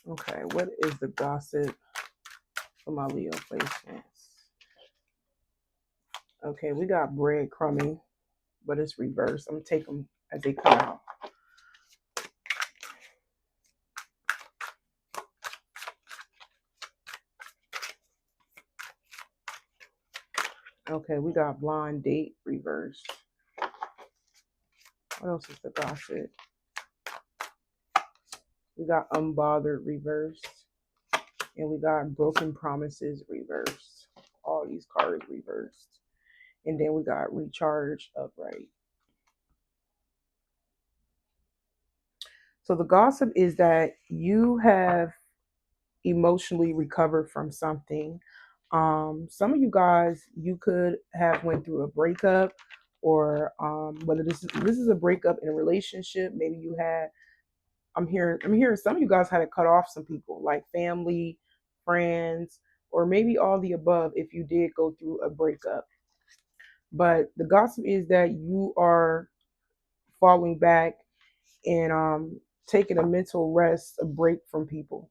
Okay, what is the gossip for my Leo placements? Okay, we got breadcrumbing, but it's reversed. I'm gonna take them as they come out. Okay, we got blind date reversed. What else is the gossip? We got unbothered reversed. And we got broken promises reversed. All these cards reversed. And then we got recharge upright. So the gossip is that you have emotionally recovered from something. Some of you guys, you could have went through a breakup, or whether this is a breakup in a relationship. Maybe you had. I'm hearing some of you guys had to cut off some people, like family, friends, or maybe all the above. If you did go through a breakup, but the gossip is that you are falling back and taking a mental rest, a break from people.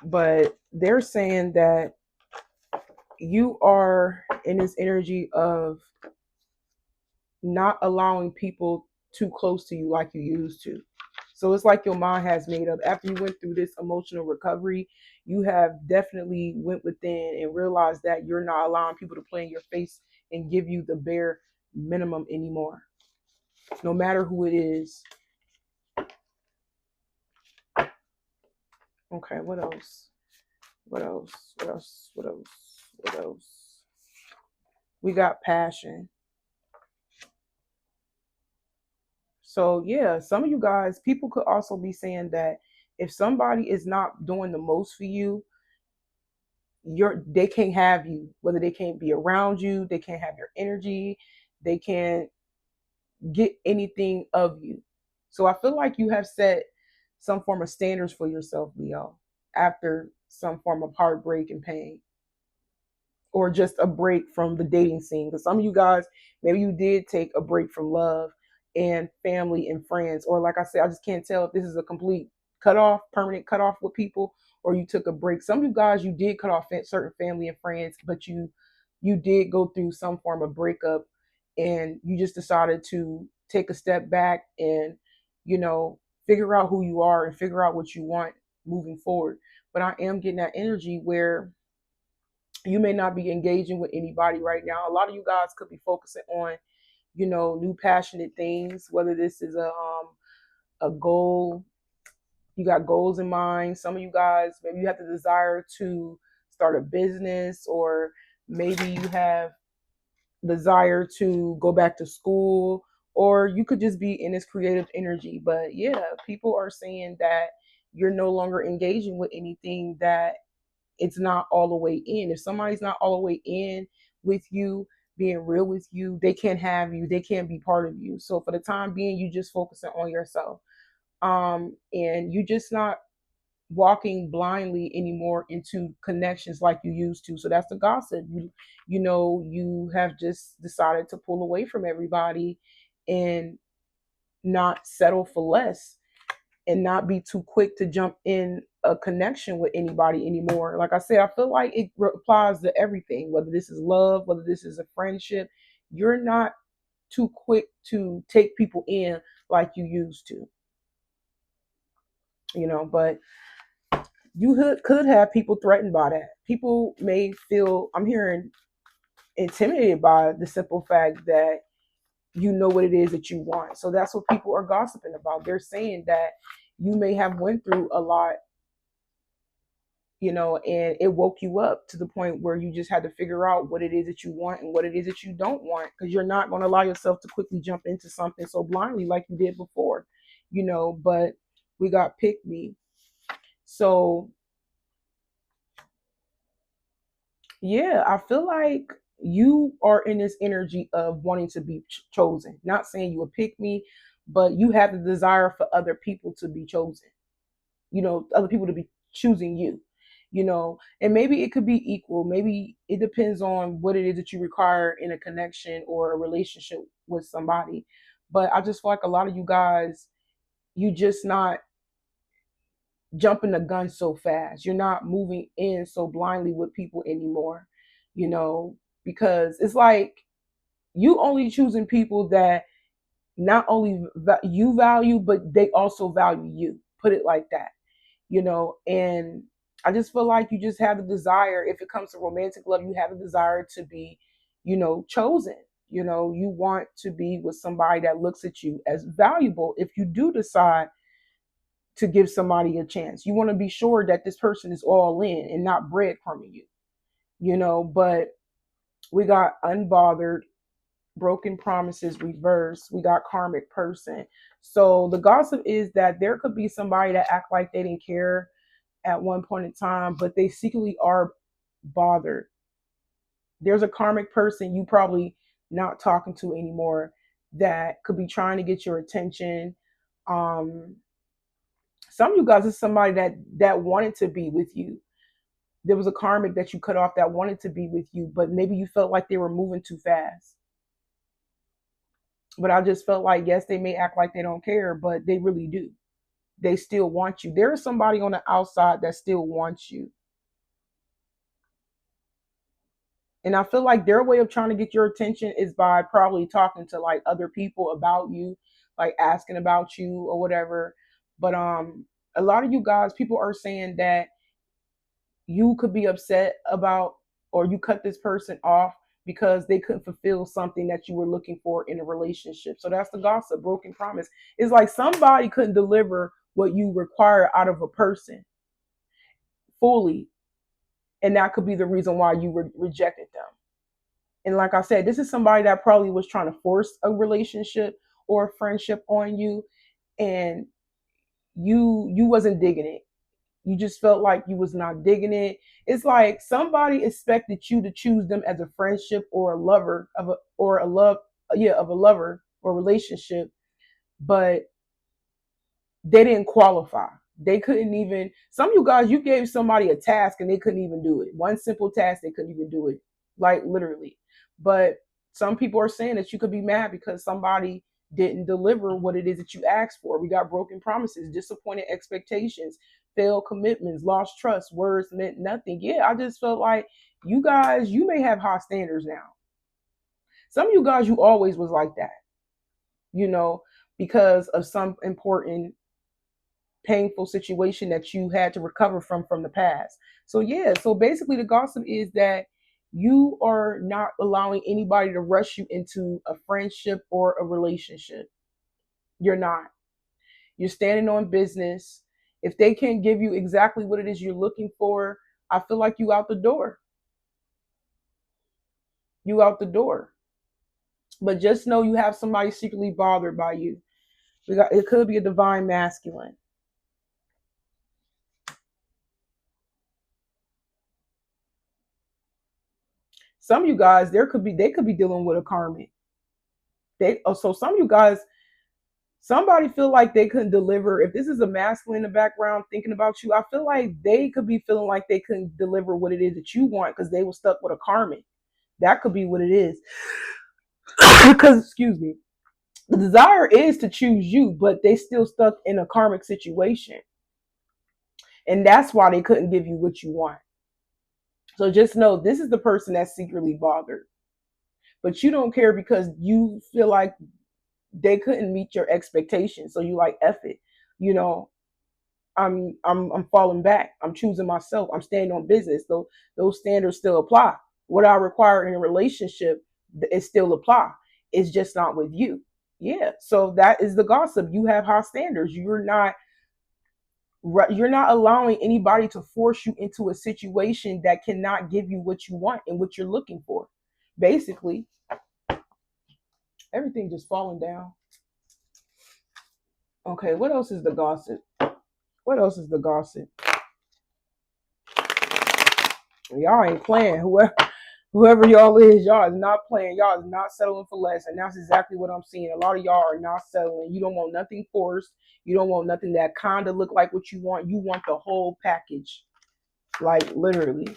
But they're saying that you are in this energy of not allowing people too close to you like you used to. So it's like your mind has made up. After you went through this emotional recovery, you have definitely went within and realized that you're not allowing people to play in your face and give you the bare minimum anymore, no matter who it is. Okay, what else? What else? What else? What else? What else? We got passion. So yeah, some of you guys, people could also be saying that if somebody is not doing the most for you, they can't have you. Whether they can't be around you, they can't have your energy, they can't get anything of you. So I feel like you have set some form of standards for yourself, Leo, after some form of heartbreak and pain, or just a break from the dating scene. Because some of you guys, maybe you did take a break from love and family and friends, or like I said, I just can't tell if this is a complete cutoff, permanent cutoff with people, or you took a break. Some of you guys, you did cut off certain family and friends, but you did go through some form of breakup, and you just decided to take a step back and you know figure out who you are and figure out what you want moving forward. But I am getting that energy where you may not be engaging with anybody right now. A lot of you guys could be focusing on, new passionate things, whether this is a goal, you got goals in mind. Some of you guys, maybe you have the desire to start a business, or maybe you have desire to go back to school, or you could just be in this creative energy. But yeah, people are saying that you're no longer engaging with anything that it's not all the way in. If somebody's not all the way in with you, being real with you, they can't have you. They can't be part of you. So for the time being, you just focusing on yourself. And you just not walking blindly anymore into connections like you used to. So that's the gossip. You have just decided to pull away from everybody and not settle for less, and not be too quick to jump in a connection with anybody anymore. Like I said, I feel like it applies to everything, whether this is love, whether this is a friendship. You're not too quick to take people in like you used to, but you could have people threatened by that. People may feel, I'm hearing, intimidated by the simple fact that you know what it is that you want. So that's what people are gossiping about. They're saying that you may have went through a lot, and it woke you up to the point where you just had to figure out what it is that you want and what it is that you don't want, because you're not going to allow yourself to quickly jump into something so blindly like you did before, but we got pick me. So yeah, I feel like you are in this energy of wanting to be chosen. Not saying you would pick me, but you have the desire for other people to be chosen, other people to be choosing you, and maybe it could be equal. Maybe it depends on what it is that you require in a connection or a relationship with somebody. But I just feel like a lot of you guys, you just not jumping the gun so fast. You're not moving in so blindly with people anymore, you know, because it's like you only choosing people that not only you value, but they also value you. Put it like that, you know. And I just feel like you just have the desire, if it comes to romantic love, you have a desire to be, you know, chosen. You know, you want to be with somebody that looks at you as valuable. If you do decide to give somebody a chance, you want to be sure that this person is all in and not breadcrumbing you, you know. But we got unbothered, broken promises, reverse. We got karmic person. So the gossip is that there could be somebody that act like they didn't care at one point in time, but they secretly are bothered. There's a karmic person you probably not talking to anymore that could be trying to get your attention. Um, some of you guys is somebody that wanted to be with you. There was a karmic that you cut off that wanted to be with you, but maybe you felt like they were moving too fast. But I just felt like, yes, they may act like they don't care, but they really do. They still want you. There is somebody on the outside that still wants you. And I feel like their way of trying to get your attention is by probably talking to like other people about you, like asking about you or whatever. But a lot of you guys, people are saying that you could be upset about, or you cut this person off because they couldn't fulfill something that you were looking for in a relationship. So that's the gossip, broken promise. It's like somebody couldn't deliver what you require out of a person fully, and that could be the reason why you rejected them. And like I said, this is somebody that probably was trying to force a relationship or a friendship on you, and you wasn't digging it. You just felt like you was not digging it. It's like somebody expected you to choose them as a friendship or a lover of a or a love yeah of a lover or relationship, but they didn't qualify. They couldn't even. Some of you guys, you gave somebody a task and they couldn't even do it. One simple task, they couldn't even do it, like literally. But some people are saying that you could be mad because somebody didn't deliver what it is that you asked for. We got broken promises, disappointed expectations, failed commitments, lost trust, words meant nothing. Yeah, I just felt like you guys, you may have high standards now. Some of you guys, you always was like that, you know, because of some important painful situation that you had to recover from the past. So yeah, so basically the gossip is that you are not allowing anybody to rush you into a friendship or a relationship. You're not. You're standing on business. If they can't give you exactly what it is you're looking for, I feel like you out the door. You out the door. But just know you have somebody secretly bothered by you. It could be a divine masculine. Some of you guys, they could be dealing with a karmic. So some of you guys, somebody feel like they couldn't deliver. If this is a masculine in the background thinking about you, I feel like they could be feeling like they couldn't deliver what it is that you want because they were stuck with a karmic. That could be what it is. Because excuse me, the desire is to choose you, but they still stuck in a karmic situation, and that's why they couldn't give you what you want. So just know this is the person that's secretly bothered, but you don't care because you feel like they couldn't meet your expectations. So you like F it, you know. I'm falling back. I'm choosing myself. I'm staying on business. So those standards still apply. What I require in a relationship, it still apply. It's just not with you. Yeah. So that is the gossip. You have high standards. You're not allowing anybody to force you into a situation that cannot give you what you want and what you're looking for. Basically, everything just falling down. Okay, what else is the gossip? What else is the gossip? Y'all ain't playing. Whoever y'all is not playing. Y'all is not settling for less. And that's exactly what I'm seeing. A lot of y'all are not settling. You don't want nothing forced. You don't want nothing that kind of look like what you want. You want the whole package. Like literally.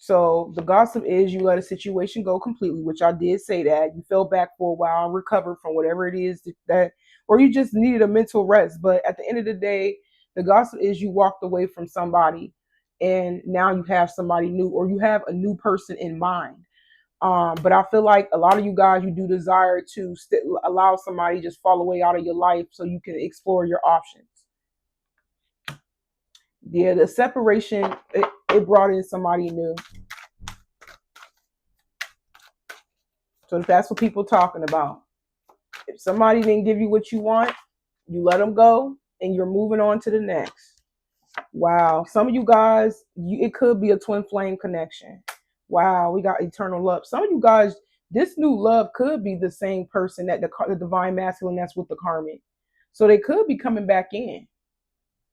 So the gossip is you let a situation go completely, which I did say that. You fell back for a while and recovered from whatever it is that, or you just needed a mental rest. But at the end of the day, the gossip is you walked away from somebody and now you have somebody new, or you have a new person in mind. But I feel like a lot of you guys, you do desire to allow somebody just fall away out of your life so you can explore your options. Yeah, the separation, it brought in somebody new. So that's what people talking about. If somebody didn't give you what you want, you let them go and you're moving on to the next. Wow. Some of you guys, it could be a twin flame connection. Wow. We got eternal love. Some of you guys, this new love could be the same person that the divine masculine that's with the karmic. So they could be coming back in.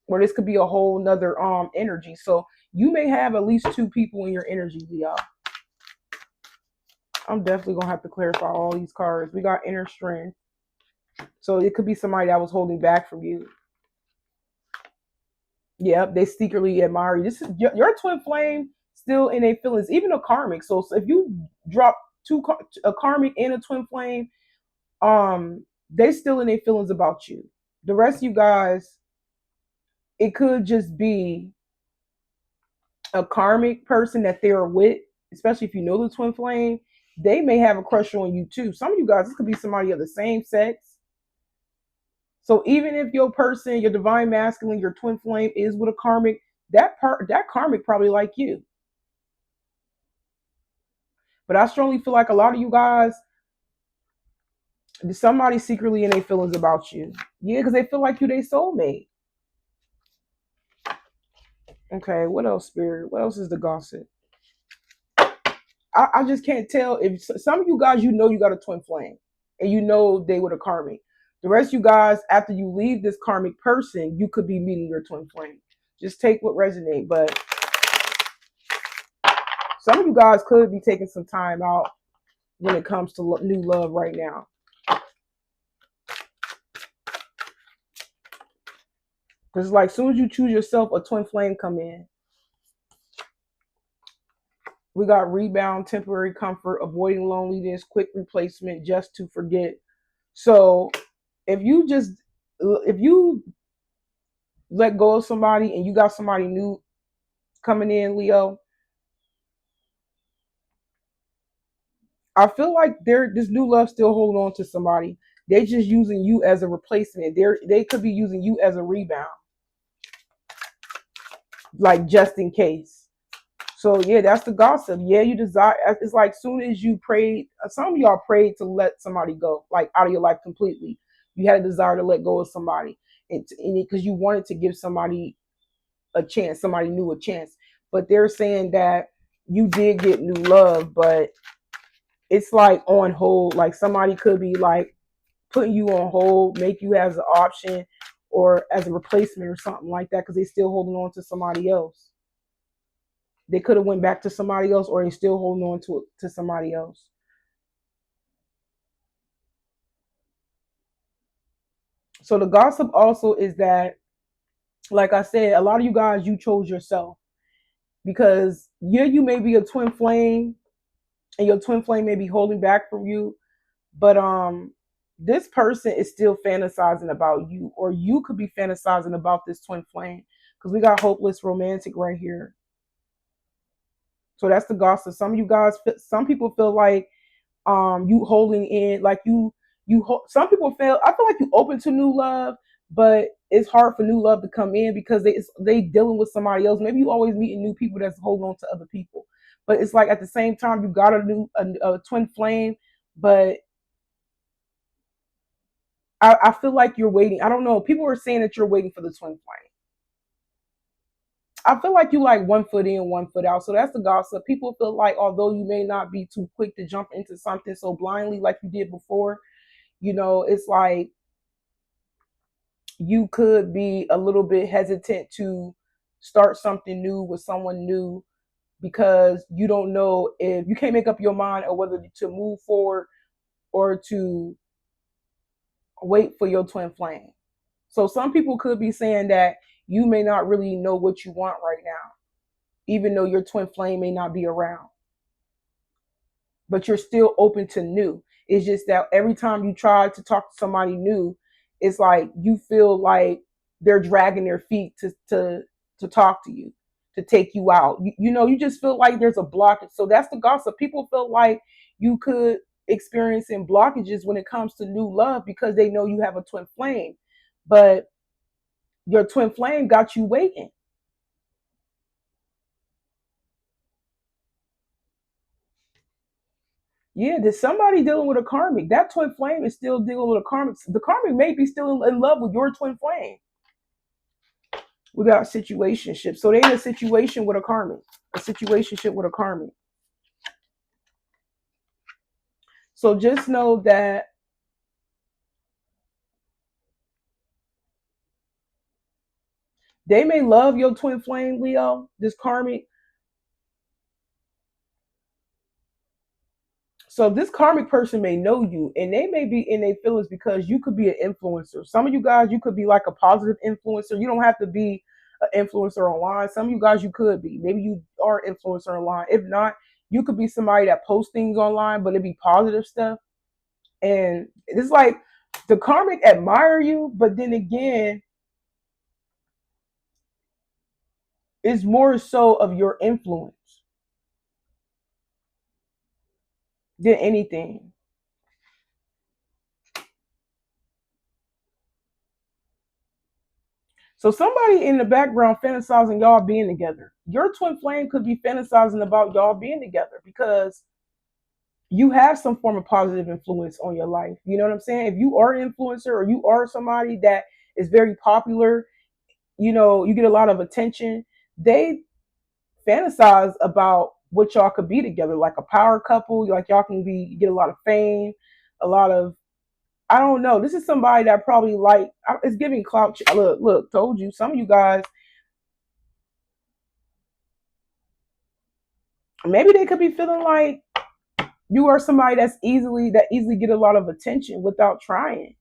Or this could be a whole nother energy. So you may have at least two people in your energy, Leo. I'm definitely gonna have to clarify all these cards. We got inner strength. So it could be somebody that was holding back from you. Yep, they secretly admire you. This is your twin flame still in a feelings, even a karmic. So if you drop a karmic and a twin flame, they still in their feelings about you. The rest of you guys, it could just be a karmic person that they're with, especially if you know the twin flame. They may have a crush on you too. Some of you guys, this could be somebody of the same sex. So even if your person, your divine masculine, your twin flame is with a karmic, that karmic probably like you. But I strongly feel like a lot of you guys, somebody secretly in their feelings about you. Yeah, because they feel like you their soulmate. Okay, what else, Spirit? What else is the gossip? I just can't tell if some of you guys, you know, you got a twin flame and you know they were a karmic. The rest of you guys, after you leave this karmic person, you could be meeting your twin flame. Just take what resonates. But some of you guys could be taking some time out when it comes to new love right now. Because like, as soon as you choose yourself, a twin flame come in. We got rebound, temporary comfort, avoiding loneliness, quick replacement, just to forget. So if you let go of somebody and you got somebody new coming in, Leo, I feel like this new love still holding on to somebody. They're just using you as a replacement. They could be using you as a rebound, like just in case. So yeah, that's the gossip. Yeah, you desire. It's like soon as you prayed, some of y'all prayed to let somebody go, like out of your life completely. You had a desire to let go of somebody, and because you wanted to give somebody a chance, somebody new a chance. But they're saying that you did get new love, but it's like on hold. Like somebody could be like putting you on hold, make you as an option or as a replacement or something like that because they still holding on to somebody else. They could have went back to somebody else or they still holding on to somebody else. So the gossip also is that, like I said, a lot of you guys, you chose yourself because yeah, you may be a twin flame and your twin flame may be holding back from you, but this person is still fantasizing about you, or you could be fantasizing about this twin flame because we got hopeless romantic right here. So that's the gossip. Some of you guys, some people feel like you holding in, like some people I feel like you open to new love, but it's hard for new love to come in because they dealing with somebody else. Maybe you always meeting new people that's holding on to other people, but it's like at the same time you got a twin flame, but I feel like you're waiting. I don't know. People are saying that you're waiting for the twin flame. I feel like you like 1 foot in, 1 foot out. So that's the gossip. People feel like although you may not be too quick to jump into something so blindly like you did before, it's like you could be a little bit hesitant to start something new with someone new because you don't know if you can't make up your mind or whether to move forward or to wait for your twin flame. So some people could be saying that you may not really know what you want right now. even though your twin flame may not be around, but you're still open to new. It's just that every time you try to talk to somebody new, it's like you feel like they're dragging their feet to talk to you, to take you out. You just feel like there's a blockage. So that's the gossip. People feel like you could experiencing blockages when it comes to new love because they know you have a twin flame, but your twin flame got you waiting. Yeah, there's somebody dealing with a karmic. That twin flame is still dealing with a karmic. The karmic may be still in love with your twin flame. We got situationship. So they in a situation with a karmic, a situationship with a karmic. So just know that they may love your twin flame, Leo, this karmic. So this karmic person may know you and they may be in their feelings because you could be an influencer. Some of you guys, you could be like a positive influencer. You don't have to be an influencer online. Some of you guys, you could be. Maybe you are an influencer online. If not, you could be somebody that posts things online, but it be positive stuff. And it's like the karmic admire you, but then again, it's more so of your influence than anything. So somebody in the background fantasizing y'all being together. Your twin flame could be fantasizing about y'all being together because you have some form of positive influence on your life. You know what I'm saying? If you are an influencer or you are somebody that is very popular, you get a lot of attention. They fantasize about what y'all could be together, like a power couple. Like y'all can be get a lot of fame, a lot of I don't know. This is somebody that probably like it's giving clout. Look, told you. Some of you guys maybe they could be feeling like you are somebody that easily get a lot of attention without trying.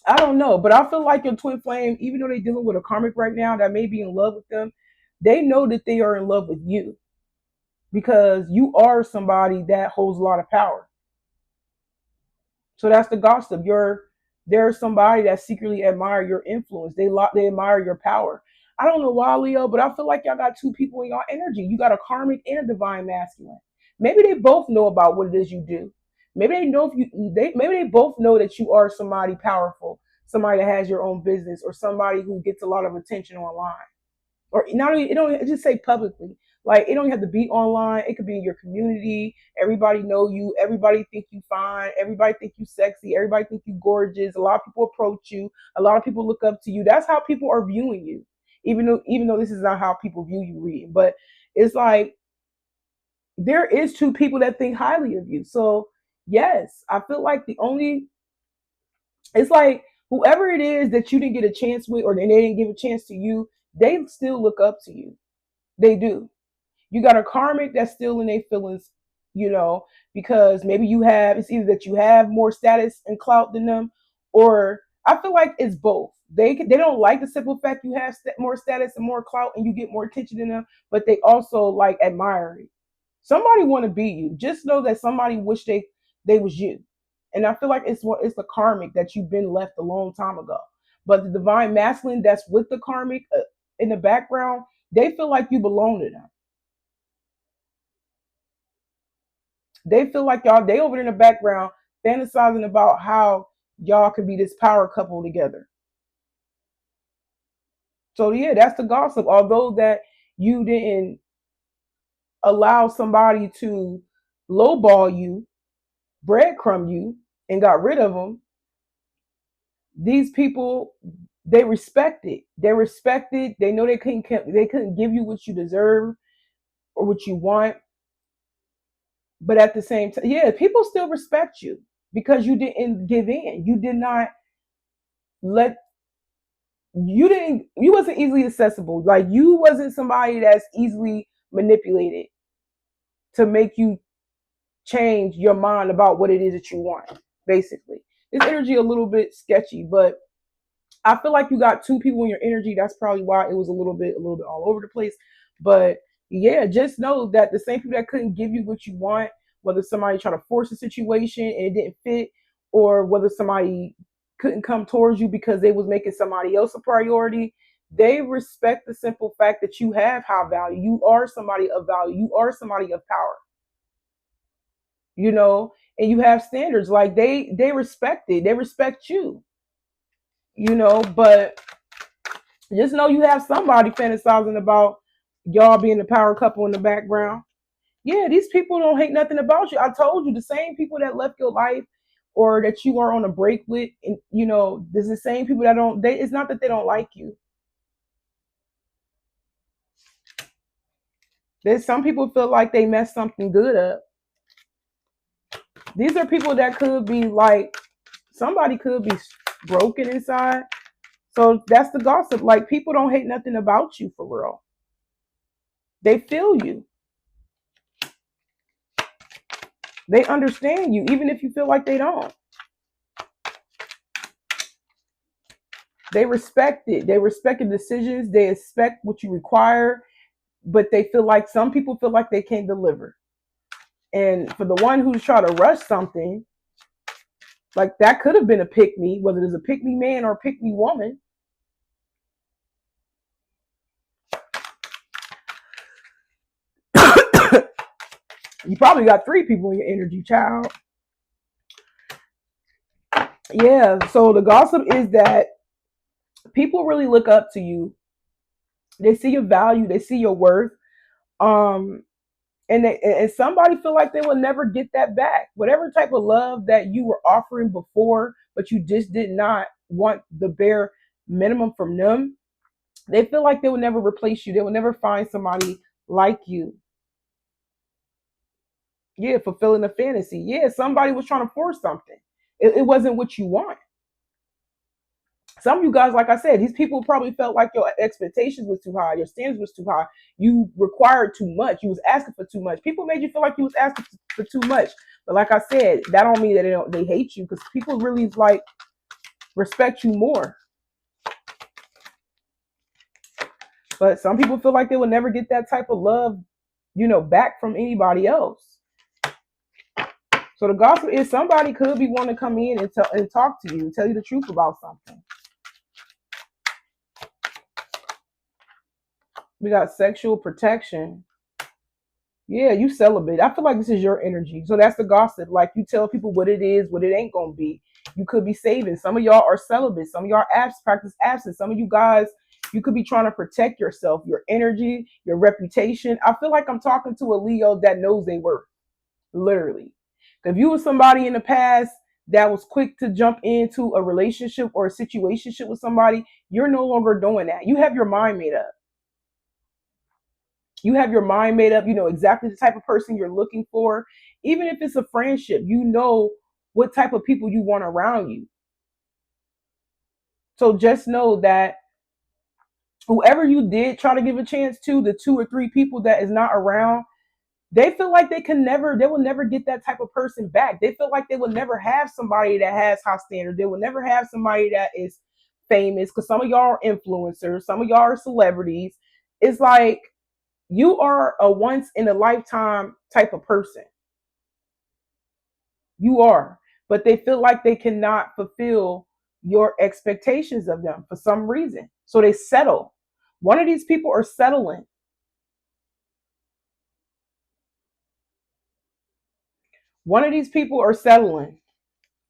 I don't know, but I feel like your twin flame, even though they're dealing with a karmic right now that may be in love with them, they know that they are in love with you because you are somebody that holds a lot of power. So that's the gossip. There's somebody that secretly admire your influence. They admire your power. I don't know why, Leo, but I feel like y'all got two people in your energy. You got a karmic and a divine masculine. Maybe they both know about what it is you do. Maybe they know if you they maybe they both know that you are somebody powerful, somebody that has your own business, or somebody who gets a lot of attention online or not only it don't just say publicly. Like it don't have to be online. It could be in your community. Everybody know you. Everybody think you fine. Everybody think you sexy. Everybody think you gorgeous. A lot of people approach you. A lot of people look up to you. That's how people are viewing you. Even though this is not how people view you, reading, but it's like there is two people that think highly of you. So yes, I feel like the only it's like whoever it is that you didn't get a chance with, or they didn't give a chance to you, they still look up to you. They do. You got a karmic that's still in their feelings, you know, because maybe it's either that you have more status and clout than them, or I feel like it's both. They don't like the simple fact you have more status and more clout and you get more attention than them, but they also like admire it. Somebody want to be you. Just know that somebody wish they was you, and I feel like it's the karmic that you've been left a long time ago. But the divine masculine that's with the karmic in the background, they feel like you belong to them. They feel like they over in the background fantasizing about how y'all could be this power couple together. So yeah, that's the gossip. Although that you didn't allow somebody to lowball you, breadcrumb you, and got rid of them, these people they respect it. They respect it. They know they couldn't give you what you deserve or what you want, but at the same time, yeah, people still respect you because you didn't give in. You did not let you wasn't easily accessible. Like you wasn't somebody that's easily manipulated to make you change your mind about what it is that you want. Basically, this energy a little bit sketchy, but I feel like you got two people in your energy. That's probably why it was a little bit all over the place. But yeah, just know that the same people that couldn't give you what you want, whether somebody tried to force a situation and it didn't fit, or whether somebody couldn't come towards you because they was making somebody else a priority, they respect the simple fact that you have high value. You are somebody of value. You are somebody of power. You know, and you have standards. Like they respect it. They respect you. You know, but just know you have somebody fantasizing about y'all being the power couple in the background. Yeah, these people don't hate nothing about you. I told you the same people that left your life or that you are on a break with, and you know, there's the same people that don't. They, it's not that they don't like you. There's some people feel like they messed something good up. These are people that could be like somebody could be broken inside. So that's the gossip. Like people don't hate nothing about you for real. They feel you. They understand you, even if you feel like they don't. They respect it. They respect the decisions. They expect what you require, but they feel like some people feel like they can't deliver. And for the one who's trying to rush something, like that could have been a pick me, whether it's a pick me man or a pick me woman. You probably got three people in your energy, child. Yeah. So the gossip is that people really look up to you. They see your value. They see your worth. Um, and somebody feel like they will never get that back. Whatever type of love that you were offering before, but you just did not want the bare minimum from them, they feel like they will never replace you. They will never find somebody like you. Yeah, fulfilling a fantasy. Yeah, somebody was trying to force something. It wasn't what you want. Some of you guys, like I said, these people probably felt like your expectations was too high, your standards was too high. You required too much. You was asking for too much. People made you feel like you was asking for too much. But like I said, that don't mean that they hate you because people really like respect you more. But some people feel like they will never get that type of love, you know, back from anybody else. So the gospel is somebody could be wanting to come in and talk to you, tell you the truth about something. We got sexual protection. Yeah, you celibate. I feel like this is your energy. So that's the gossip. Like you tell people what it is, what it ain't gonna be. You could be saving. Some of y'all are celibate. Some of y'all practice absence. Some of you guys, you could be trying to protect yourself, your energy, your reputation. I feel like I'm talking to a Leo that knows they worth. Literally. If you were somebody in the past that was quick to jump into a relationship or a situationship with somebody, you're no longer doing that. You have your mind made up. You have your mind made up. You know exactly the type of person you're looking for. Even if it's a friendship, you know what type of people you want around you. So just know that whoever you did try to give a chance to, the two or three people that is not around, they feel like they will never get that type of person back. They feel like they will never have somebody that has high standards. They will never have somebody that is famous because some of y'all are influencers, some of y'all are celebrities. It's like you are a once in a lifetime type of person. You are. But they feel like they cannot fulfill your expectations of them for some reason. So they settle. One of these people are settling. One of these people are settling.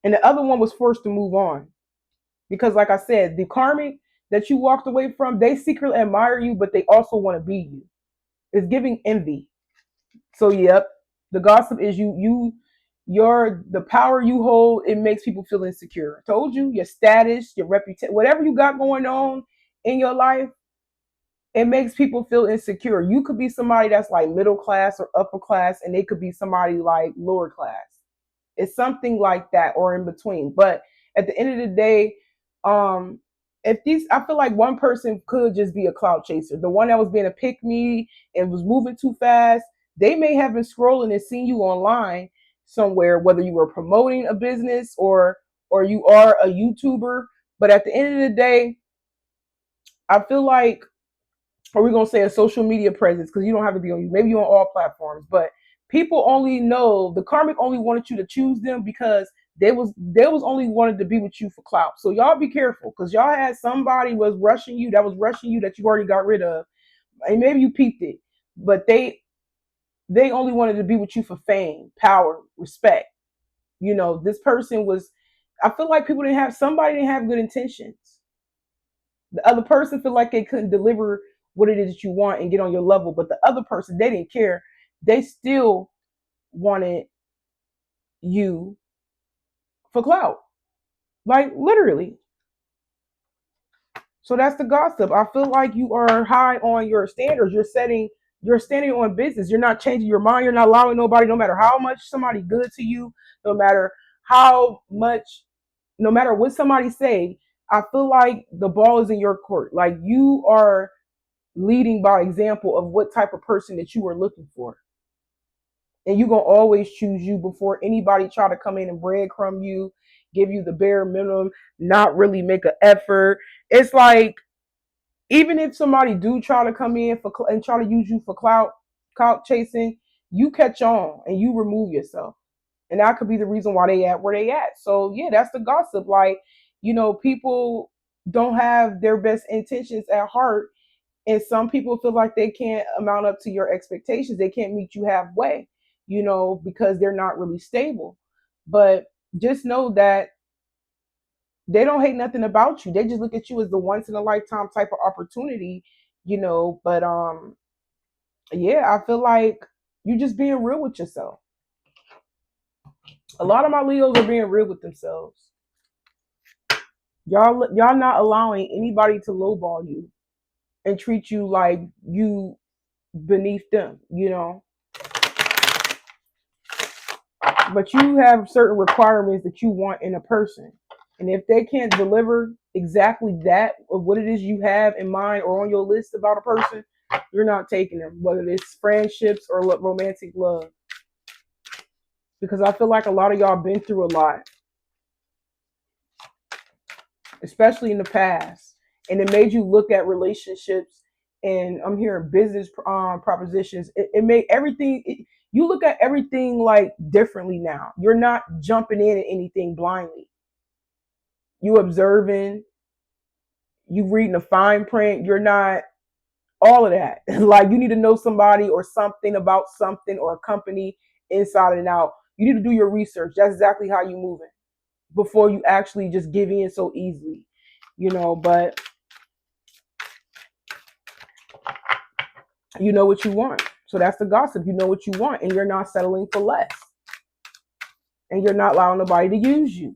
And the other one was forced to move on. Because, like I said, the karmic that you walked away from, they secretly admire you, but they also want to be you. It's giving envy. So, yep, the gossip is your the power you hold. It makes people feel insecure. I told you your status, your reputation, whatever you got going on in your life, it makes people feel insecure. You could be somebody that's like middle class or upper class, and they could be somebody like lower class. It's something like that or in between. But at the end of the day, um, if these, I feel like one person could just be a clout chaser. The one that was being a pick me and was moving too fast, they may have been scrolling and seen you online somewhere, whether you were promoting a business or you are a YouTuber, But at the end of the day, I feel like, or we're gonna say a social media presence, because you don't have to be on, maybe you're on all platforms, but people only know, the karmic only wanted you to choose them because they was only wanted to be with you for clout. So y'all be careful, because y'all had somebody was rushing you, that you already got rid of, and maybe you peeped it, but they only wanted to be with you for fame, power, respect. This person was, I feel like somebody didn't have good intentions. The other person feel like they couldn't deliver what it is that you want and get on your level, but the other person, they didn't care. They still wanted you for clout, like literally. So that's the gossip. I feel like you are high on your standards. You're standing on business. You're not changing your mind. You're not allowing nobody, no matter how much somebody good to you, no matter how much, no matter what somebody say, I feel like the ball is in your court. Like, you are leading by example of what type of person that you are looking for. And you're going to always choose you before anybody try to come in and breadcrumb you, give you the bare minimum, not really make an effort. It's like, even if somebody do try to come in and try to use you for clout chasing, you catch on and you remove yourself. And that could be the reason why they at where they at. So yeah, that's the gossip. Like, people don't have their best intentions at heart, and some people feel like they can't amount up to your expectations. They can't meet you halfway, because they're not really stable. But just know that they don't hate nothing about you. They just look at you as the once in a lifetime type of opportunity, but yeah, I feel like you just being real with yourself. A lot of my Leos are being real with themselves. Y'all not allowing anybody to lowball you and treat you like you beneath them. But you have certain requirements that you want in a person. And if they can't deliver exactly that of what it is you have in mind or on your list about a person, you're not taking them, whether it's friendships or romantic love. Because I feel like a lot of y'all been through a lot, especially in the past. And it made you look at relationships, and I'm hearing business propositions. It made everything, you look at everything like differently now. You're not jumping in at anything blindly. You observing, you reading the fine print. You're not all of that. Like, you need to know somebody or something about something or a company inside and out. You need to do your research. That's exactly how you moving before you actually just give in so easily, but you know what you want. So that's the gossip. You know what you want, and you're not settling for less. And you're not allowing nobody to use you.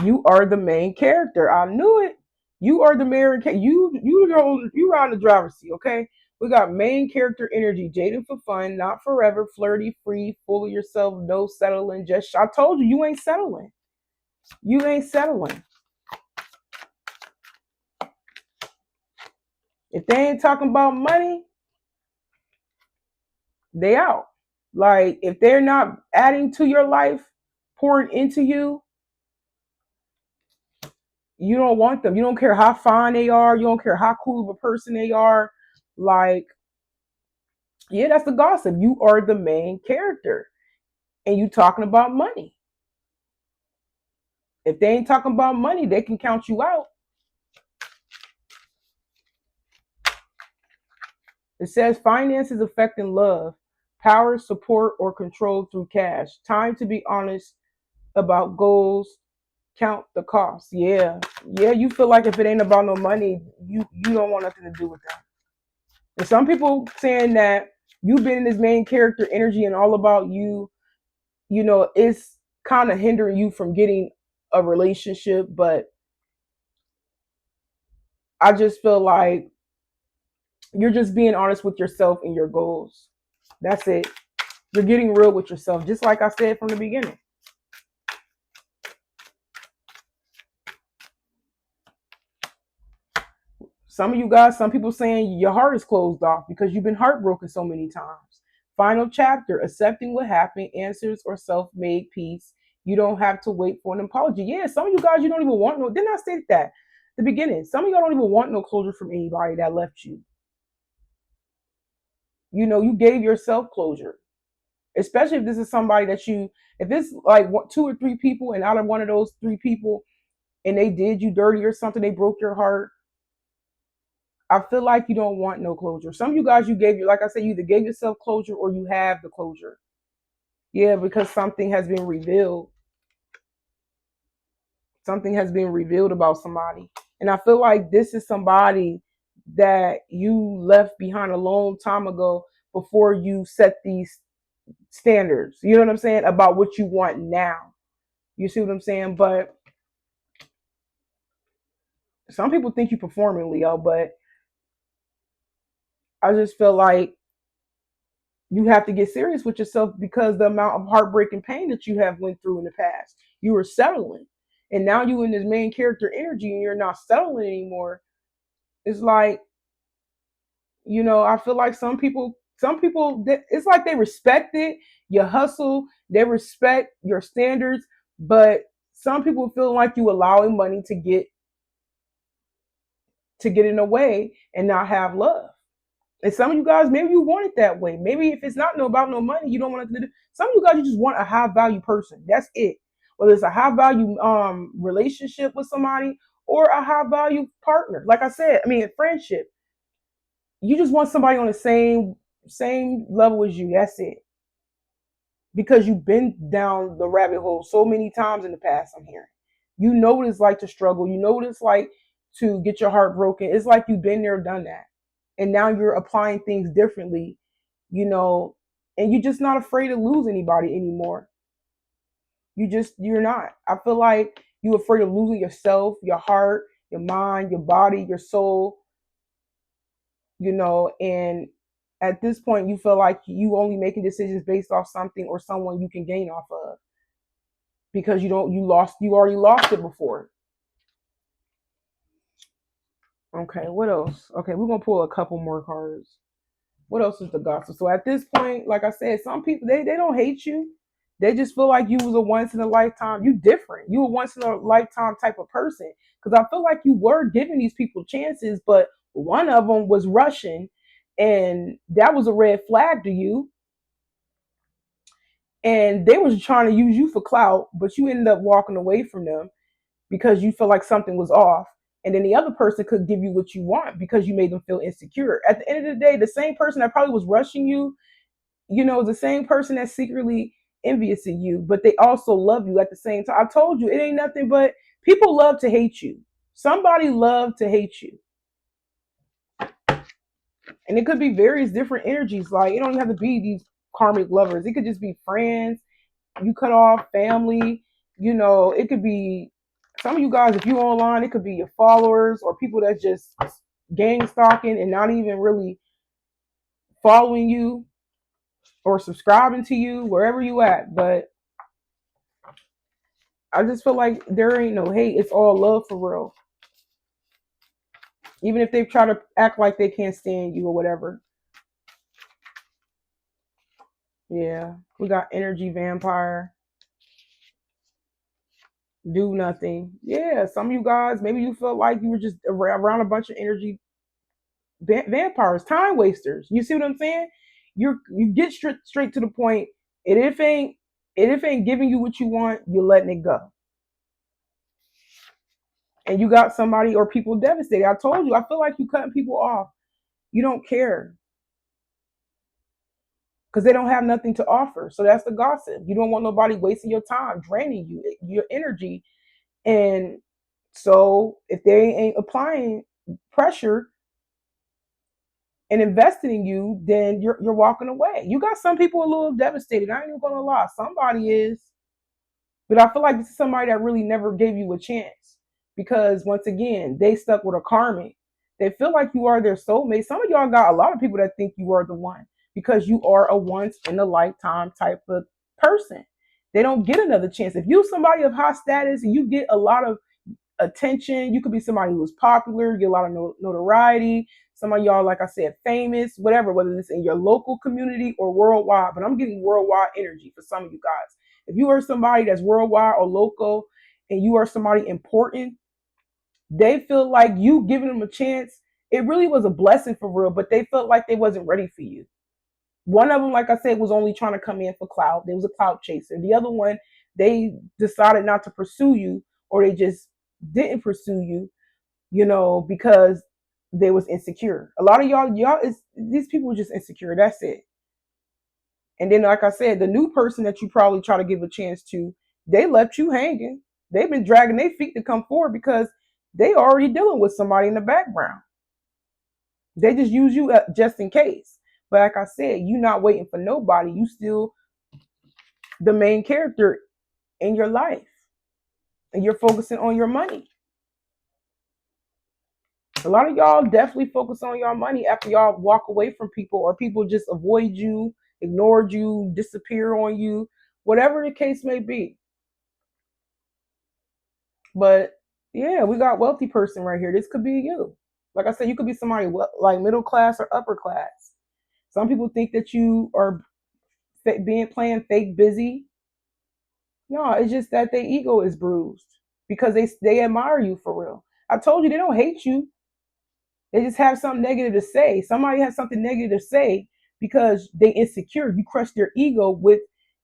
You are the main character. I knew it. You are the main character. You ride the driver's seat, okay? We got main character energy, jaded for fun, not forever, flirty, free, full of yourself, no settling. Just I told you, you ain't settling. You ain't settling. If they ain't talking about money, they out. Like, if they're not adding to your life, pouring into you, you don't want them. You don't care how fine they are. You don't care how cool of a person they are. Like, yeah, that's the gossip. You are the main character, and you talking about money. If they ain't talking about money, they can count you out. It says finances affecting love, power, support, or control through cash. Time to be honest about goals. Count the cost. Yeah, yeah. You feel like if it ain't about no money, you don't want nothing to do with that. And some people saying that you've been in this main character energy and all about you, it's kind of hindering you from getting a relationship. But I just feel like you're just being honest with yourself and your goals. That's it. You're getting real with yourself, just like I said from the beginning. Some of you guys, some people saying your heart is closed off because you've been heartbroken so many times. Final chapter, accepting what happened, answers or self-made peace. You don't have to wait for an apology. Yeah, some of you guys, you don't even want no, didn't I state that at the beginning? Some of y'all don't even want no closure from anybody that left you. You know, you gave yourself closure. Especially if this is somebody that you, if it's like two or three people, and out of one of those three people, and they did you dirty or something, they broke your heart, I feel like you don't want no closure. Some of you guys, you gave, like I said, you either gave yourself closure or you have the closure. Yeah, because something has been revealed. Something has been revealed about somebody. And I feel like this is somebody that you left behind a long time ago before you set these standards. You know what I'm saying? About what you want now. You see what I'm saying? But some people think you performing, Leo, but I just feel like you have to get serious with yourself because the amount of heartbreak and pain that you have went through in the past. You were settling. And now you in this main character energy and you're not settling anymore. It's like, you know, I feel like some people, it's like they respect it, your hustle, they respect your standards, but some people feel like you allowing money to get in the way and not have love. And some of you guys, maybe you want it that way. Maybe if it's not no about no money, you don't want to do. Some of you guys, you just want a high value person. That's it. Whether it's a high value relationship with somebody or a high value partner. Like I said, I mean, a friendship. You just want somebody on the same level as you. That's it. Because you've been down the rabbit hole so many times in the past. I'm hearing. You know what it's like to struggle. You know what it's like to get your heart broken. It's like you've been there, done that, and now you're applying things differently. You know, and you're just not afraid to lose anybody anymore. You're not. I feel like you're afraid of losing yourself, your heart, your mind, your body, your soul. You know, and at this point, you feel like you only making decisions based off something or someone you can gain off of because you already lost it before. Okay, what else? Okay, we're gonna pull a couple more cards. What else is the gospel? So at this point, like I said, some people they don't hate you. They just feel like you was a once in a lifetime. You different. You a once in a lifetime type of person. Because I feel like you were giving these people chances, but one of them was Russian, and that was a red flag to you. And they was trying to use you for clout, but you ended up walking away from them because you felt like something was off. And then the other person could give you what you want because you made them feel insecure. At the end of the day, the same person that probably was rushing you, you know, the same person that's secretly envious of you, but they also love you at the same time. I told you, it ain't nothing but people love to hate you. Somebody love to hate you. And it could be various different energies. Like, it don't even have to be these karmic lovers. It could just be friends, you cut off family, you know, it could be some of you guys, if you online, it could be your followers or people that's just gang stalking and not even really following you or subscribing to you wherever you at. But I just feel like there ain't no hate. It's all love for real. Even if they try to act like they can't stand you or whatever. Yeah. We got energy vampire. Do nothing. Yeah. Some of you guys, maybe you felt like you were just around a bunch of energy vampires, time wasters. You see what I'm saying? You get straight to the point. And if ain't giving you what you want, you're letting it go. And you got somebody or people devastated. I told you, I feel like you cutting people off. You don't care because they don't have nothing to offer. So that's the gossip. You don't want nobody wasting your time, draining you, your energy. And so if they ain't applying pressure and investing in you, then you're walking away. You got some people a little devastated. I ain't even gonna lie. Somebody is, but I feel like this is somebody that really never gave you a chance because once again, they stuck with a karmic. They feel like you are their soulmate. Some of y'all got a lot of people that think you are the one because you are a once in a lifetime type of person. They don't get another chance. If you somebody of high status and you get a lot of attention, you could be somebody who's popular, get a lot of notoriety. Some of y'all, like I said, famous, whatever, whether it's in your local community or worldwide. But I'm getting worldwide energy for some of you guys. If you are somebody that's worldwide or local and you are somebody important, they feel like you giving them a chance. It really was a blessing for real, but they felt like they wasn't ready for you. One of them, like I said, was only trying to come in for clout. There was a clout chaser. The other one, they decided not to pursue you, or they just didn't pursue you, because they was insecure. A lot of y'all is these people were just insecure. That's it. And then, like I said, the new person that you probably try to give a chance to, they left you hanging. They've been dragging their feet to come forward because they already dealing with somebody in the background. They just use you just in case. But like I said, you not waiting for nobody. You still the main character in your life, and you're focusing on your money. A lot of y'all definitely focus on your money after y'all walk away from people, or people just avoid you, ignored you, disappear on you, whatever the case may be. But yeah, we got wealthy person right here. This could be you. Like I said, you could be somebody like middle class or upper class. Some people think that you are being playing fake busy. No, it's just that their ego is bruised because they admire you for real. I told you they don't hate you. They just have something negative to say. Somebody has something negative to say because they insecure. You crush their ego with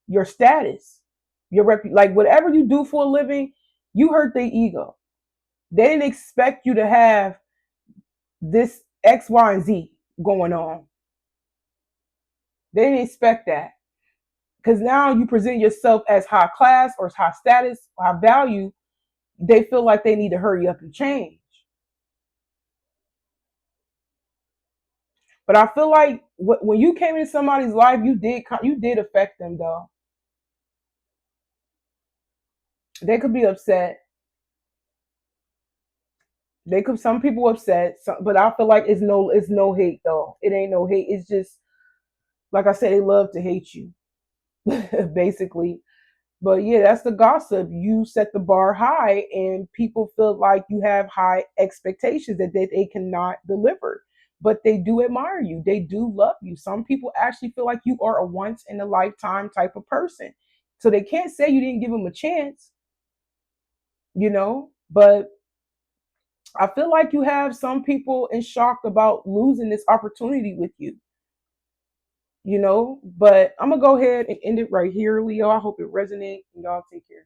your status, your like whatever you do for a living, you hurt their ego. They didn't expect you to have this X, Y, and Z going on. They didn't expect that. Because now you present yourself as high class or high status, high value. They feel like they need to hurry up and change. But I feel like when you came into somebody's life, you did affect them though. They could be upset. They could some people upset, but I feel like it's no hate though. It ain't no hate. It's just like I said, they love to hate you, basically. But yeah, that's the gossip. You set the bar high, and people feel like you have high expectations that they cannot deliver. But they do admire you. They do love you. Some people actually feel like you are a once in a lifetime type of person. So they can't say you didn't give them a chance. But I feel like you have some people in shock about losing this opportunity with you. But I'm gonna go ahead and end it right here, Leo. I hope it resonates, and y'all take care.